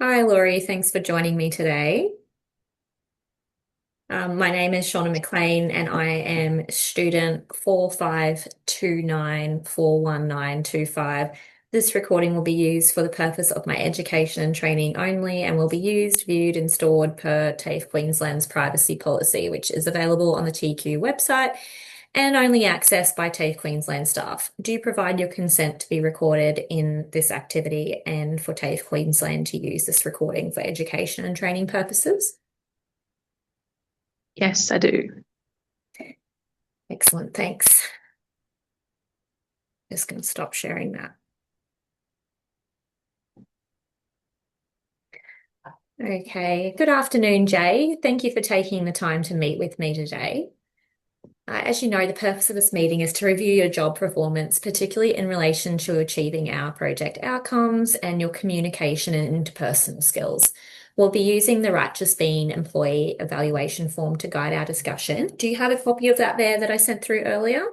Hi, Laurie. Thanks for joining me today. My name is Shauna McLean, and I am student 4529419925. This recording will be used for the purpose of my education and training only and will be used, viewed, and stored per TAFE Queensland's privacy policy, which is available on the TQ website and only accessed by TAFE Queensland staff. Do you provide your consent to be recorded in this activity and for TAFE Queensland to use this recording for education and training purposes? Yes, I do. Excellent, thanks. Just going to stop sharing that. Okay, good afternoon, Jay. Thank you for taking the time to meet with me today. As you know, the purpose of this meeting is to review your job performance, particularly in relation to achieving our project outcomes and your communication and interpersonal skills. We'll be using the Righteous Bean employee evaluation form to guide our discussion. Do you have a copy of that there that I sent through earlier?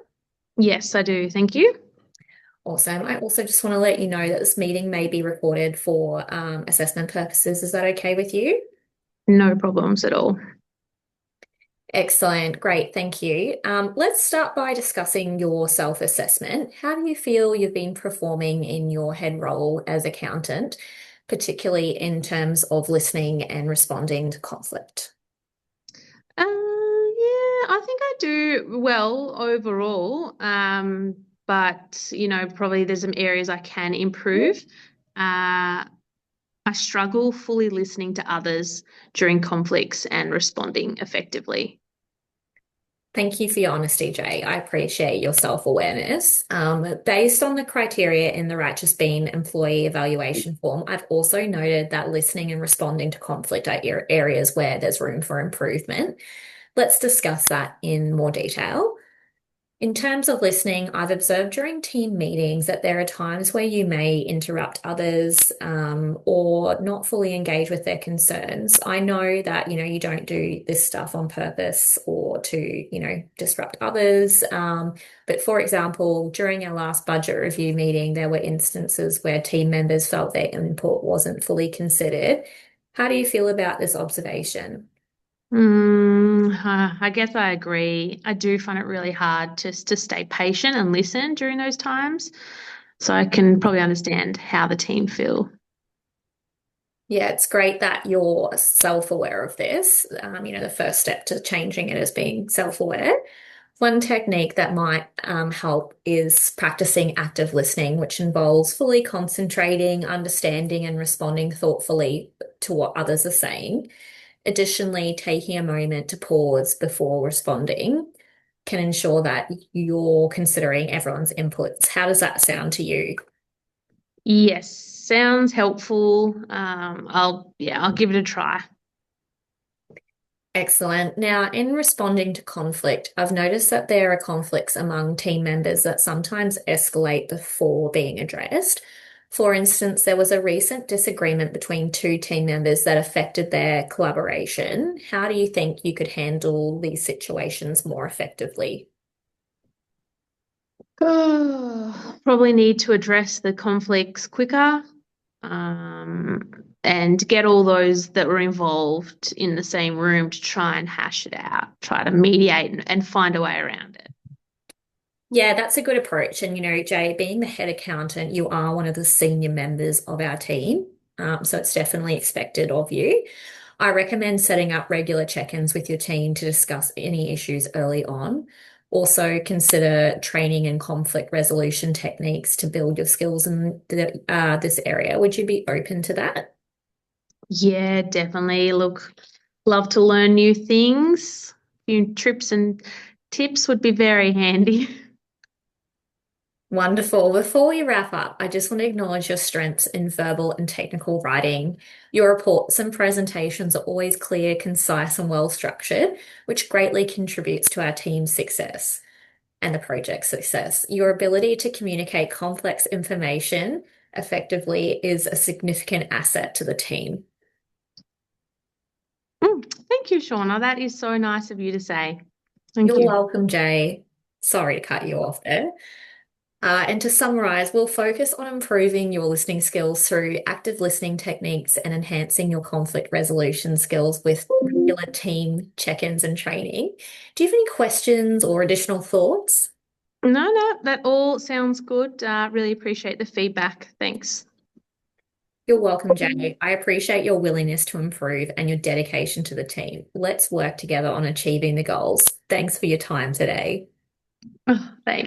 Yes, I do. Thank you. Awesome. I also just want to let you know that this meeting may be recorded for assessment purposes. Is that okay with you? No problems at all. Excellent. Great. Thank you. Let's start by discussing your self-assessment. How do you feel you've been performing in your head role as accountant, particularly in terms of listening and responding to conflict? Yeah, I think I do well overall. But probably there's some areas I can improve. I struggle fully listening to others during conflicts and responding effectively. Thank you for your honesty, Jay. I appreciate your self-awareness. Based on the criteria in the Righteous Bean employee evaluation form, I've also noted that listening and responding to conflict are areas where there's room for improvement. Let's discuss that in more detail. In terms of listening, I've observed during team meetings that there are times where you may interrupt others, or not fully engage with their concerns. I know that, you don't do this stuff on purpose or to, disrupt others. But for example, during our last budget review meeting, there were instances where team members felt their input wasn't fully considered. How do you feel about this observation? I guess I agree. I do find it really hard just to stay patient and listen during those times. So I can probably understand how the team feel. Yeah, it's great that you're self-aware of this. The first step to changing it is being self-aware. One technique that might help is practicing active listening, which involves fully concentrating, understanding, and responding thoughtfully to what others are saying. Additionally, taking a moment to pause before responding can ensure that you're considering everyone's inputs. How does that sound to you? Yes, sounds helpful. I'll give it a try. Excellent. Now, in responding to conflict, I've noticed that there are conflicts among team members that sometimes escalate before being addressed. For instance, there was a recent disagreement between two team members that affected their collaboration. How do you think you could handle these situations more effectively? Probably need to address the conflicts quicker, um, and get all those that were involved in the same room to try and hash it out, try to mediate and find a way around it. Yeah, that's a good approach. And, Jay, being the head accountant, you are one of the senior members of our team. So it's definitely expected of you. I recommend setting up regular check-ins with your team to discuss any issues early on. Also, consider training and conflict resolution techniques to build your skills in this area. Would you be open to that? Yeah, definitely. Look, love to learn new things. A few trips and tips would be very handy. Wonderful. Before we wrap up, I just want to acknowledge your strengths in verbal and technical writing. Your reports and presentations are always clear, concise, and well structured, which greatly contributes to our team's success and the project's success. Your ability to communicate complex information effectively is a significant asset to the team. Thank you, Shauna. That is so nice of you to say. Thank You're you. welcome, Jay. Sorry to cut you off there. And to summarize, we'll focus on improving your listening skills through active listening techniques and enhancing your conflict resolution skills with regular team check-ins and training. Do you have any questions or additional thoughts? No, no, that all sounds good. Really appreciate the feedback. Thanks. You're welcome, Jay. I appreciate your willingness to improve and your dedication to the team. Let's work together on achieving the goals. Thanks for your time today. Oh, thanks.